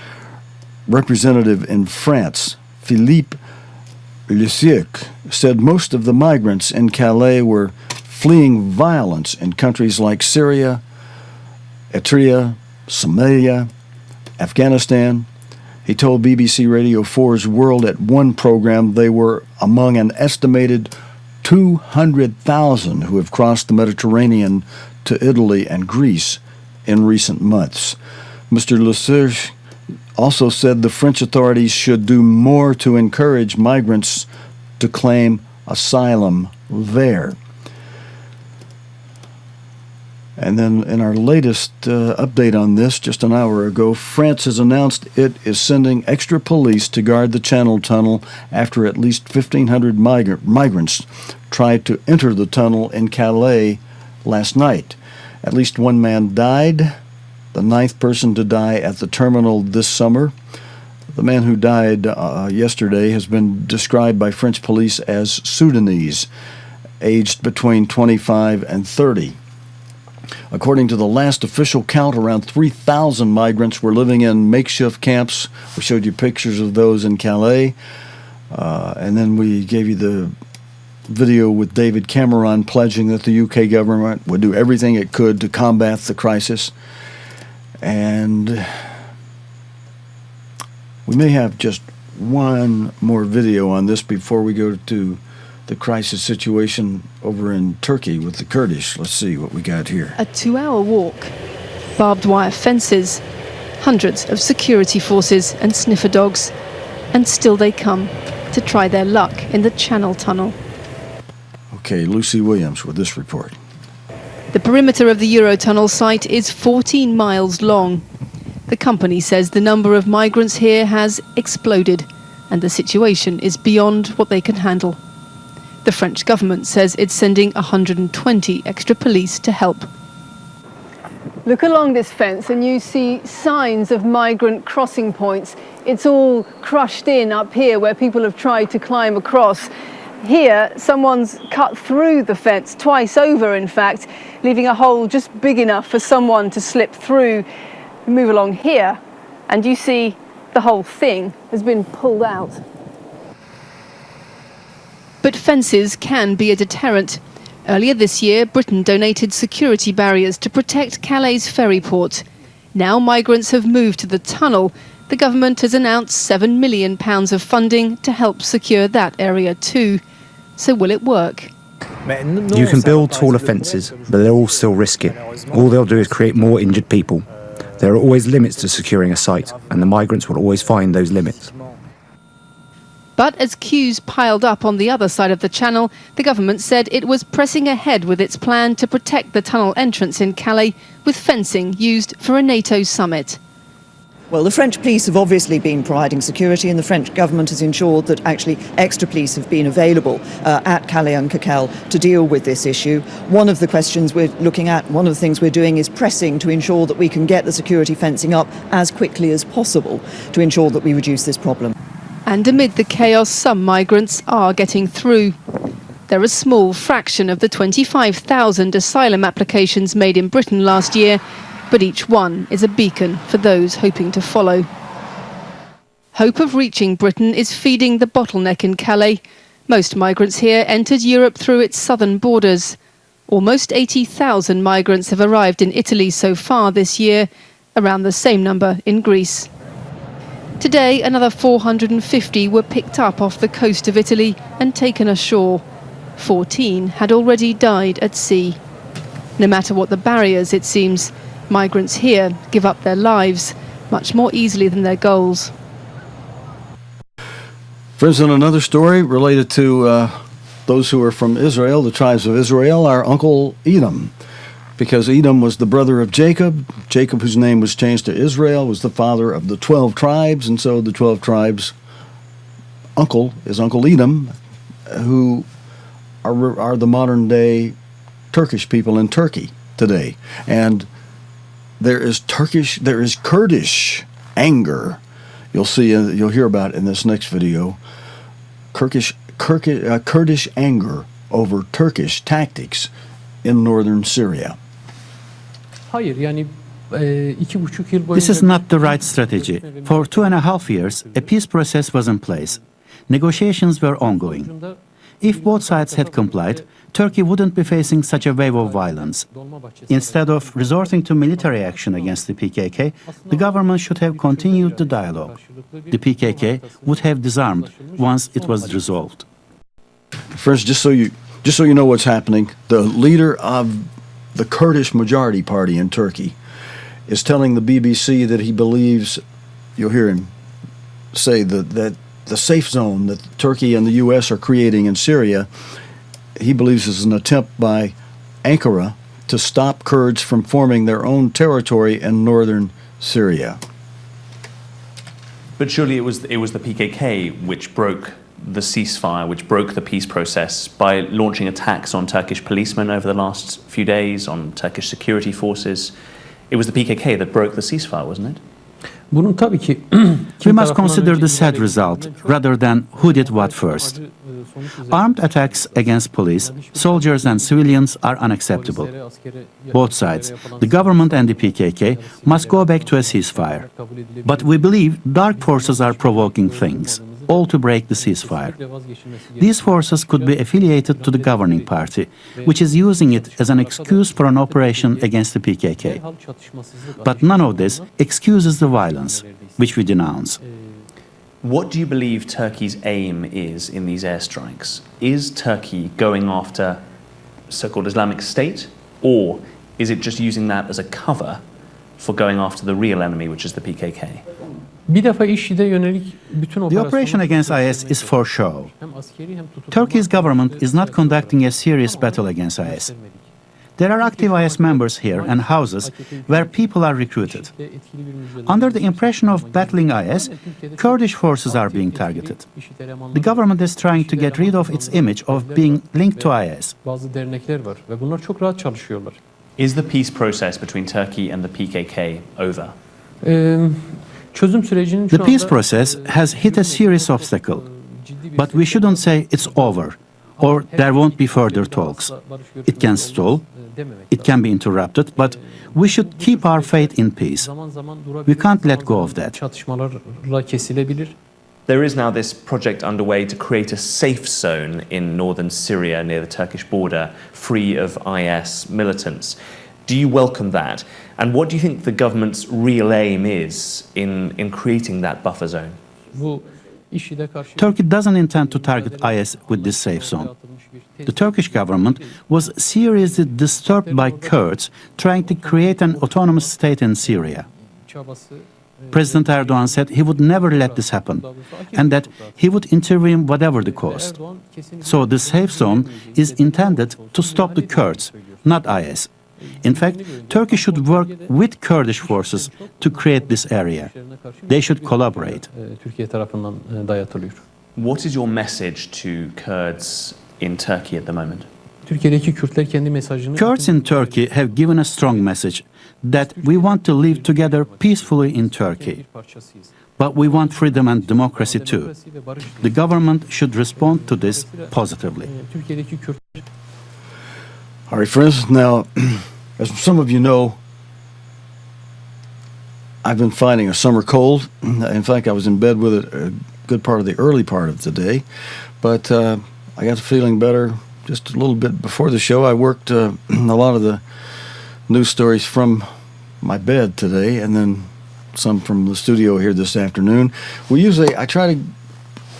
representative in France, Philippe Lesieux, said most of the migrants in Calais were fleeing violence in countries like Syria, Eritrea, Somalia, Afghanistan. He told BBC Radio 4's World at One program they were among an estimated 200,000 who have crossed the Mediterranean to Italy and Greece in recent months. Mr. Lesieux also said the French authorities should do more to encourage migrants to claim asylum there. And then in our latest update on this, just an hour ago, France has announced it is sending extra police to guard the Channel Tunnel after at least 1,500 migrants tried to enter the tunnel in Calais last night. At least one man died, the 9th person to die at the terminal this summer. The man who died yesterday has been described by French police as Sudanese, aged between 25 and 30. According to the last official count, around 3,000 migrants were living in makeshift camps. We showed you pictures of those in Calais. And then we gave you the video with David Cameron pledging that the UK government would do everything it could to combat the crisis. And we may have just one more video on this before we go to the crisis situation over in Turkey with the Kurdish. Let's see what we got here. A 2-hour walk, barbed wire fences, hundreds of security forces and sniffer dogs, and still they come to try their luck in the Channel Tunnel. Okay, Lucy Williams with this report. The perimeter of the Eurotunnel site is 14 miles long. The company says the number of migrants here has exploded, and the situation is beyond what they can handle. The French government says it's sending 120 extra police to help. Look along this fence and you see signs of migrant crossing points. It's all crushed in up here where people have tried to climb across. Here, someone's cut through the fence, twice over in fact, leaving a hole just big enough for someone to slip through. Move along here and you see the whole thing has been pulled out. But fences can be a deterrent. Earlier this year, Britain donated security barriers to protect Calais ferry port. Now migrants have moved to the tunnel. The government has announced £7 million of funding to help secure that area too. So will it work? You can build taller fences, but they'll all still risk it. All they'll do is create more injured people. There are always limits to securing a site, and the migrants will always find those limits. But as queues piled up on the other side of the channel, the government said it was pressing ahead with its plan to protect the tunnel entrance in Calais with fencing used for a NATO summit. Well, the French police have obviously been providing security, and the French government has ensured that actually extra police have been available at Calais and Coquelles to deal with this issue. One of the questions we're looking at, one of the things we're doing is pressing to ensure that we can get the security fencing up as quickly as possible to ensure that we reduce this problem. And amid the chaos, some migrants are getting through. They're a small fraction of the 25,000 asylum applications made in Britain last year, but each one is a beacon for those hoping to follow. Hope of reaching Britain is feeding the bottleneck in Calais. Most migrants here entered Europe through its southern borders. Almost 80,000 migrants have arrived in Italy so far this year, around the same number in Greece. Today, another 450 were picked up off the coast of Italy and taken ashore. 14 had already died at sea. No matter what the barriers, it seems, migrants here give up their lives much more easily than their goals. Friends, on another story related to those who are from Israel, the tribes of Israel, our Uncle Edom. Because Edom was the brother of Jacob. Jacob, whose name was changed to Israel, was the father of the 12 tribes. And so the 12 tribes' uncle is Uncle Edom, who are the modern-day Turkish people in Turkey today. And there is Kurdish anger. You'll hear about it in this next video. Kurdish anger over Turkish tactics in northern Syria. This is not the right strategy. For 2.5 years, a peace process was in place. Negotiations were ongoing. If both sides had complied, Turkey wouldn't be facing such a wave of violence. Instead of resorting to military action against the PKK, the government should have continued the dialogue. The PKK would have disarmed once it was resolved. Friends, just so you know what's happening, the leader of the Kurdish majority party in Turkey is telling the BBC that he believes, you'll hear him say that the safe zone that Turkey and the U.S. are creating in Syria, he believes is an attempt by Ankara to stop Kurds from forming their own territory in northern Syria. But surely it was the PKK which broke the ceasefire, which broke the peace process by launching attacks on Turkish policemen over the last few days, on Turkish security forces. It was the PKK that broke the ceasefire, wasn't it? We must consider the sad result rather than who did what first. Armed attacks against police, soldiers and civilians are unacceptable. Both sides, the government and the PKK, must go back to a ceasefire. But we believe dark forces are provoking things, all to break the ceasefire. These forces could be affiliated to the governing party, which is using it as an excuse for an operation against the PKK. But none of this excuses the violence, which we denounce. What do you believe Turkey's aim is in these airstrikes? Is Turkey going after so-called Islamic State, or is it just using that as a cover for going after the real enemy, which is the PKK? The operation against IS is for show. Turkey's government is not conducting a serious battle against IS. There are active IS members here and houses where people are recruited. Under the impression of battling IS, Kurdish forces are being targeted. The government is trying to get rid of its image of being linked to IS. Is the peace process between Turkey and the PKK over? The peace process has hit a serious obstacle, but we shouldn't say it's over, or there won't be further talks. It can stall, it can be interrupted, but we should keep our faith in peace. We can't let go of that. There is now this project underway to create a safe zone in northern Syria near the Turkish border, free of IS militants. Do you welcome that? And what do you think the government's real aim is in creating that buffer zone? Turkey doesn't intend to target IS with this safe zone. The Turkish government was seriously disturbed by Kurds trying to create an autonomous state in Syria. President Erdogan said he would never let this happen, and that he would intervene whatever the cost. So the safe zone is intended to stop the Kurds, not IS. In fact, Turkey should work with Kurdish forces to create this area. They should collaborate. What is your message to Kurds in Turkey at the moment? Kurds in Turkey have given a strong message that we want to live together peacefully in Turkey. But we want freedom and democracy too. The government should respond to this positively. All right, friends. Now, as some of you know, I've been fighting a summer cold. In fact, I was in bed with it a good part of the early part of the day. But I got feeling better just a little bit before the show. I worked a lot of the news stories from my bed today, and then some from the studio here this afternoon. I try to,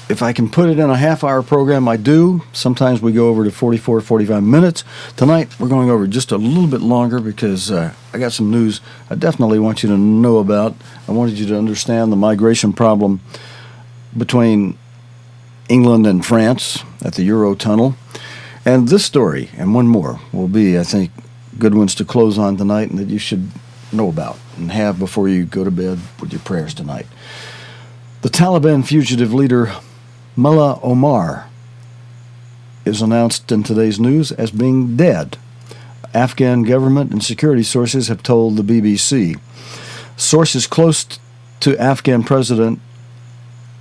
if I can put it in a half-hour program, I do. Sometimes we go over to 44, 45 minutes. Tonight, we're going over just a little bit longer because I got some news I definitely want you to know about. I wanted you to understand the migration problem between England and France at the Eurotunnel. And this story, and one more, will be, I think, good ones to close on tonight and that you should know about and have before you go to bed with your prayers tonight. The Taliban fugitive leader Mullah Omar is announced in today's news as being dead. Afghan government and security sources have told the BBC. Sources close to Afghan President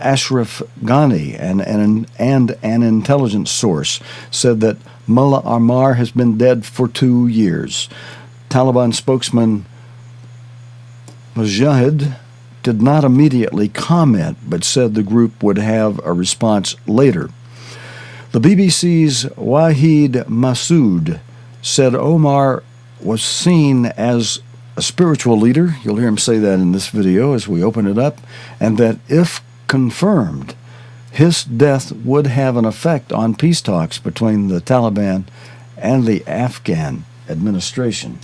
Ashraf Ghani and an intelligence source said that Mullah Omar has been dead for 2 years. Taliban spokesman Mujahid did not immediately comment, but said the group would have a response later. The BBC's Wahid Massoud said Omar was seen as a spiritual leader. You'll hear him say that in this video as we open it up, and that if confirmed, his death would have an effect on peace talks between the Taliban and the Afghan administration.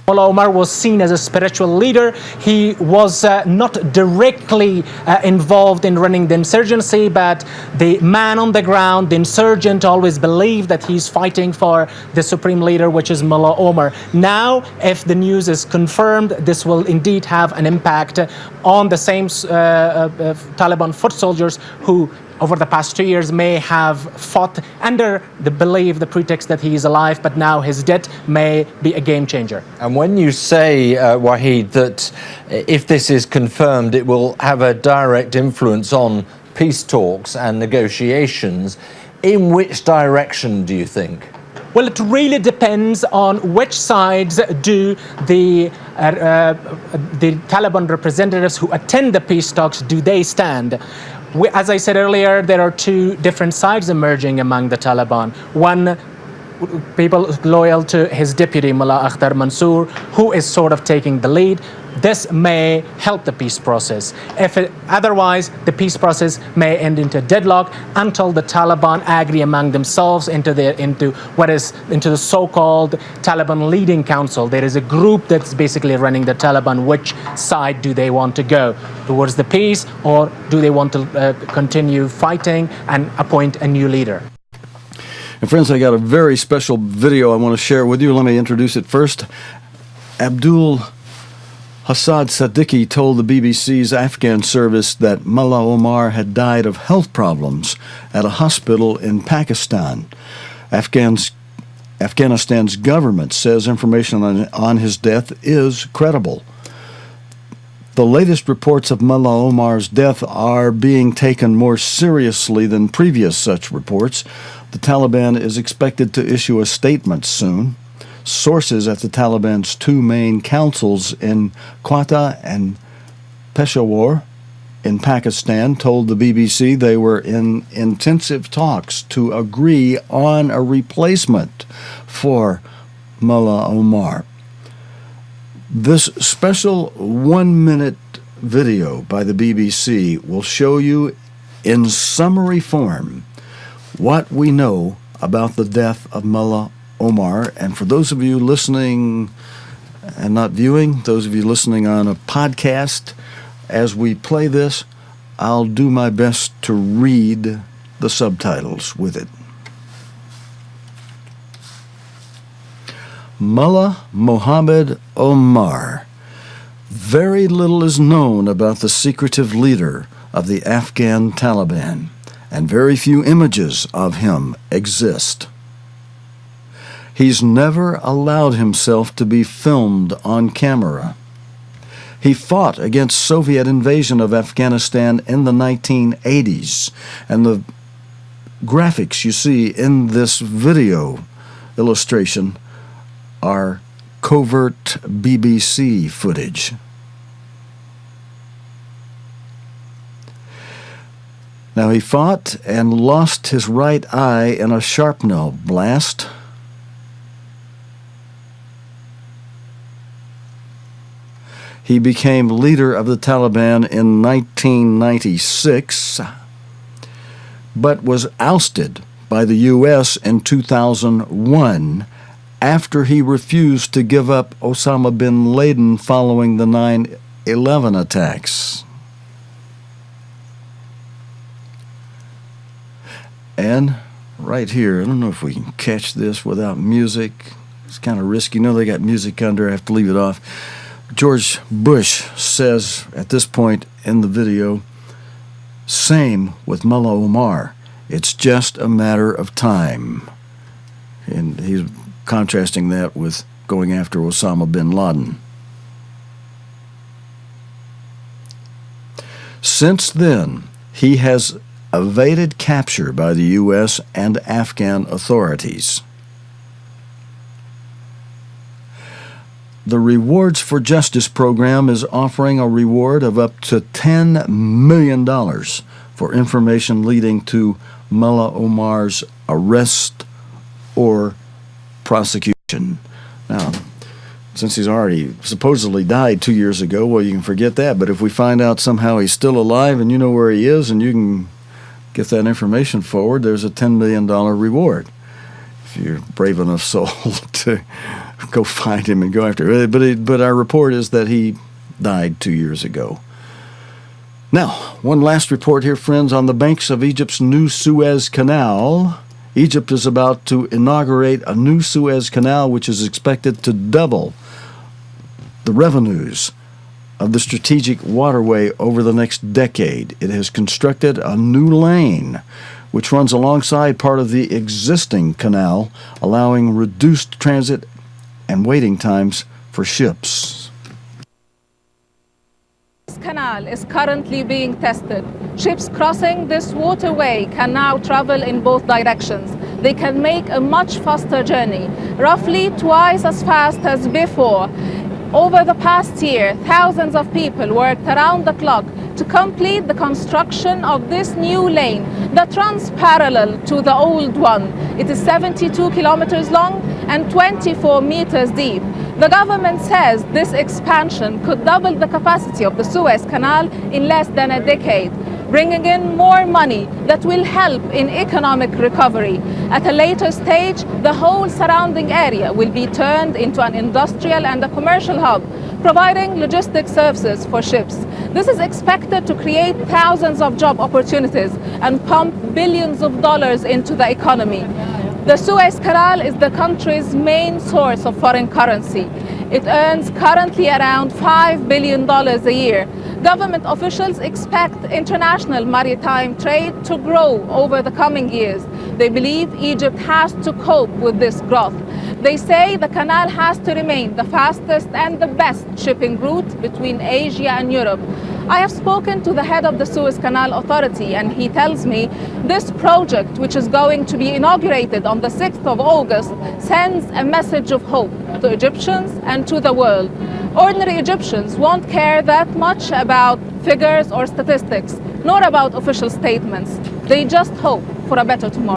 Mullah Omar was seen as a spiritual leader. He was not directly involved in running the insurgency, but the man on the ground, the insurgent, always believed that he's fighting for the supreme leader, which is Mullah Omar. Now, if the news is confirmed, this will indeed have an impact on the same Taliban foot soldiers who over the past 2 years may have fought under the belief, the pretext that he is alive, but now his death may be a game changer. And when you say, Wahid, that if this is confirmed, it will have a direct influence on peace talks and negotiations, in which direction do you think? Well, it really depends on which sides do the Taliban representatives who attend the peace talks, do they stand? As I said earlier, there are two different sides emerging among the Taliban. One, people loyal to his deputy, Mullah Akhtar Mansour, who is sort of taking the lead. This may help the peace process. Otherwise, the peace process may end into deadlock until the Taliban agree among themselves into the so-called Taliban Leading Council. There is a group that's basically running the Taliban. Which side do they want to go? Towards the peace, or do they want to continue fighting and appoint a new leader? And friends, I got a very special video I want to share with you. Let me introduce it first. Abdul Hassad Saddiqui told the BBC's Afghan service that Mullah Omar had died of health problems at a hospital in Pakistan. Afghanistan's government says information on his death is credible. The latest reports of Mullah Omar's death are being taken more seriously than previous such reports. The Taliban is expected to issue a statement soon. Sources at the Taliban's two main councils in Quetta and Peshawar in Pakistan told the BBC they were in intensive talks to agree on a replacement for Mullah Omar. This special 1-minute video by the BBC will show you in summary form what we know about the death of Mullah Omar. And for those of you listening and not viewing, those of you listening on a podcast, as we play this, I'll do my best to read the subtitles with it. Mullah Omar. Very little is known about the secretive leader of the Afghan Taliban, and very few images of him exist. He's never allowed himself to be filmed on camera. He fought against Soviet invasion of Afghanistan in the 1980s, and the graphics you see in this video illustration are covert BBC footage. Now, he fought and lost his right eye in a shrapnel blast. He became leader of the Taliban in 1996, but was ousted by the U.S. in 2001 after he refused to give up Osama bin Laden following the 9/11 attacks. And right here, I don't know if we can catch this without music. It's kind of risky. You know they got music under. I have to leave it off. George Bush says at this point in the video, same with Mullah Omar. It's just a matter of time. And he's contrasting that with going after Osama bin Laden. Since then, he has evaded capture by the U.S. and Afghan authorities. The Rewards for Justice program is offering a reward of up to $10 million for information leading to Mullah Omar's arrest or prosecution. Now, since he's already supposedly died 2 years ago, well, you can forget that. But if we find out somehow he's still alive and you know where he is and you can get that information forward, there's a $10 million reward. If you're brave enough soul to go find him and go after him. But our report is that he died 2 years ago. Now, one last report here, friends, on the banks of Egypt's new Suez Canal. Egypt is about to inaugurate a new Suez Canal, which is expected to double the revenues of the strategic waterway over the next decade. It has constructed a new lane, which runs alongside part of the existing canal, allowing reduced transit and waiting times for ships. This canal is currently being tested. Ships crossing this waterway can now travel in both directions. They can make a much faster journey, roughly twice as fast as before. Over the past year, thousands of people worked around the clock to complete the construction of this new lane that runs parallel to the old one. It is 72 kilometers long and 24 meters deep. The government says this expansion could double the capacity of the Suez Canal in less than a decade, bringing in more money that will help in economic recovery. At a later stage, the whole surrounding area will be turned into an industrial and a commercial hub, providing logistic services for ships. This is expected to create thousands of job opportunities and pump billions of dollars into the economy. The Suez Canal is the country's main source of foreign currency. It earns currently around $5 billion a year. Government officials expect international maritime trade to grow over the coming years. They believe Egypt has to cope with this growth. They say the canal has to remain the fastest and the best shipping route between Asia and Europe. I have spoken to the head of the Suez Canal Authority, and he tells me this project, which is going to be inaugurated on the 6th of August, sends a message of hope to Egyptians and to the world. Ordinary Egyptians won't care that much about figures or statistics, nor about official statements. They just hope for a better tomorrow.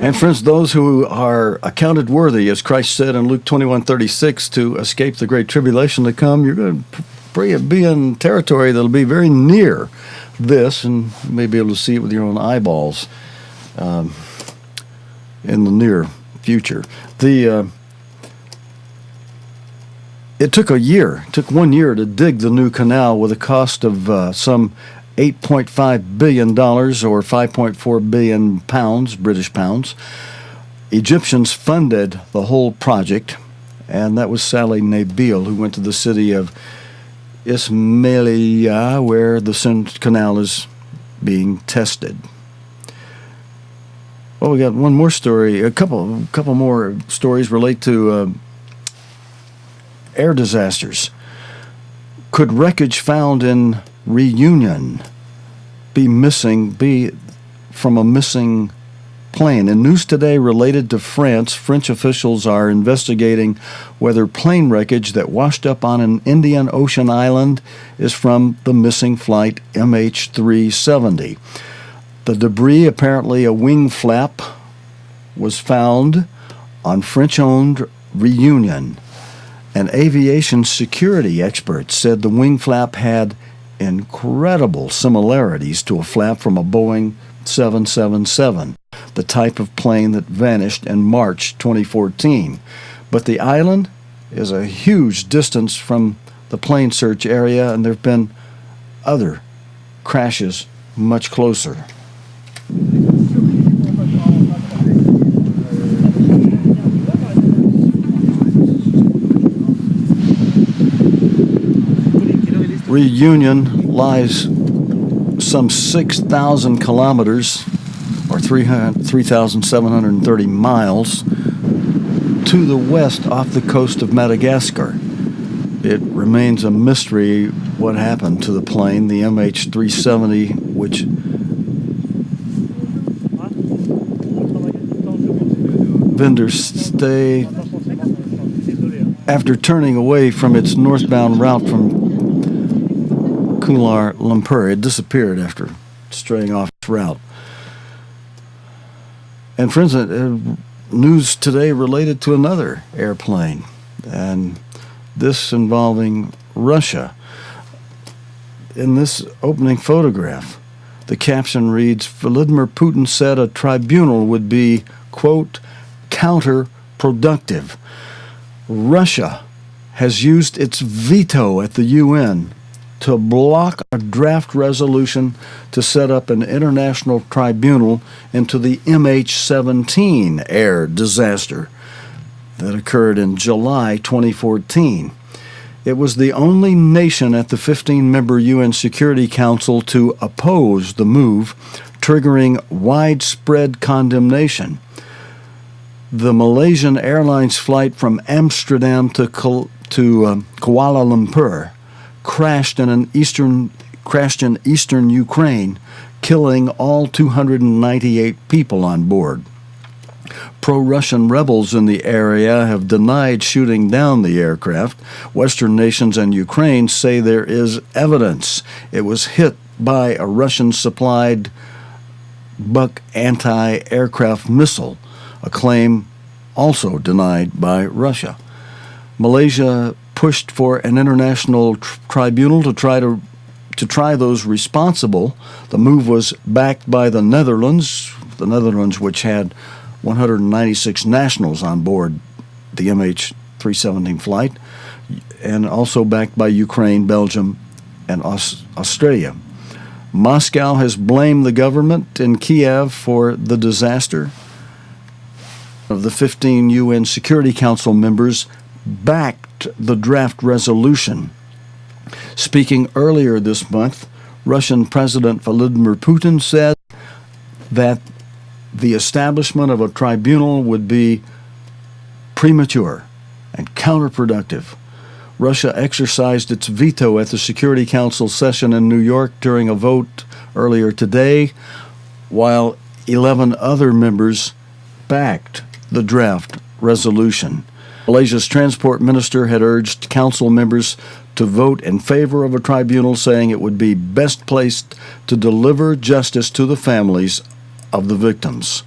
And friends, those who are accounted worthy, as Christ said in Luke 21:36, to escape the great tribulation to come, you're going to be in territory that'll be very near this, and you may be able to see it with your own eyeballs in the near future. It took 1 year to dig the new canal with a cost of some $8.5 billion or 5.4 billion pounds, British pounds. Egyptians funded the whole project, and that was Sally Nabil, who went to the city of Ismailia, where the Suez Canal is being tested. Well, we got one more story. A couple more stories relate to air disasters. Could wreckage found in Reunion be from a missing plane? In news today related to France, French officials are investigating whether plane wreckage that washed up on an Indian Ocean island is from the missing flight MH370. The debris, apparently a wing flap, was found on French-owned Reunion. An aviation security expert said the wing flap had incredible similarities to a flap from a Boeing 777, the type of plane that vanished in March 2014. But the island is a huge distance from the plane search area, and there have been other crashes much closer. Reunion lies some 6,000 kilometers, or 3,730 miles, to the west off the coast of Madagascar. It remains a mystery what happened to the plane, the MH370, which vendors stay after turning away from its northbound route from Kuala Lumpur. It disappeared after straying off its route. And friends, news today related to another airplane, and this involving Russia. In this opening photograph, the caption reads, Vladimir Putin said a tribunal would be, quote, counterproductive. Russia has used its veto at the UN to block a draft resolution to set up an international tribunal into the MH17 air disaster that occurred in July 2014. It was the only nation at the 15-member UN Security Council to oppose the move, triggering widespread condemnation. The Malaysian Airlines flight from Amsterdam to Kuala Lumpur crashed in eastern Ukraine, killing all 298 people on board. Pro-Russian rebels in the area have denied shooting down the aircraft. Western nations and Ukraine say there is evidence it was hit by a Russian-supplied Buk anti-aircraft missile, a claim also denied by Russia. Malaysia pushed for an international tribunal to try those responsible. The move was backed by the Netherlands, which had 196 nationals on board the MH370 flight, and also backed by Ukraine, Belgium, and Australia. Moscow has blamed the government in Kiev for the disaster. Of the 15 UN Security Council members backed the draft resolution. Speaking earlier this month, Russian President Vladimir Putin said that the establishment of a tribunal would be premature and counterproductive. Russia exercised its veto at the Security Council session in New York during a vote earlier today, while 11 other members backed the draft resolution. Malaysia's transport minister had urged council members to vote in favor of a tribunal, saying it would be best placed to deliver justice to the families of the victims.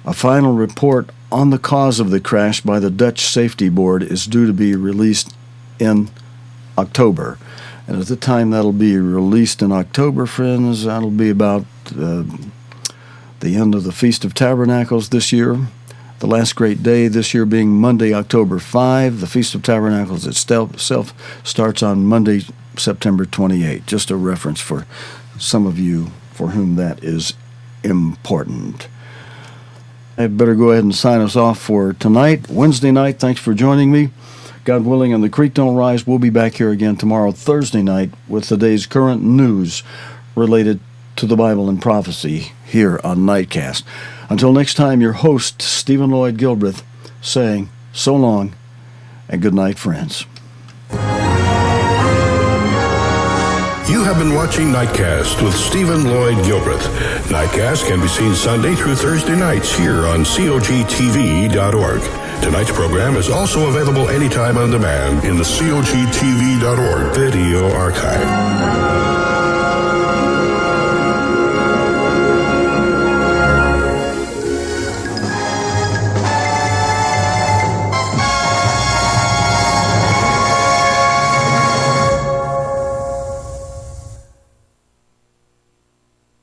A final report on the cause of the crash by the Dutch Safety Board is due to be released in October. And at the time that'll be released in October, friends, that'll be about the end of the Feast of Tabernacles this year. The last great day this year being Monday, October 5. The Feast of Tabernacles itself starts on Monday, September 28. Just a reference for some of you for whom that is important. I better go ahead and sign us off for tonight, Wednesday night. Thanks for joining me. God willing, and the creek don't rise. We'll be back here again tomorrow, Thursday night, with the day's current news related to the Bible and prophecy here on Nightcast. Until next time, your host, Stephen Lloyd Gilbreth, saying so long and good night, friends. You have been watching Nightcast with Stephen Lloyd Gilbreth. Nightcast can be seen Sunday through Thursday nights here on cogtv.org. Tonight's program is also available anytime on demand in the cogtv.org video archive.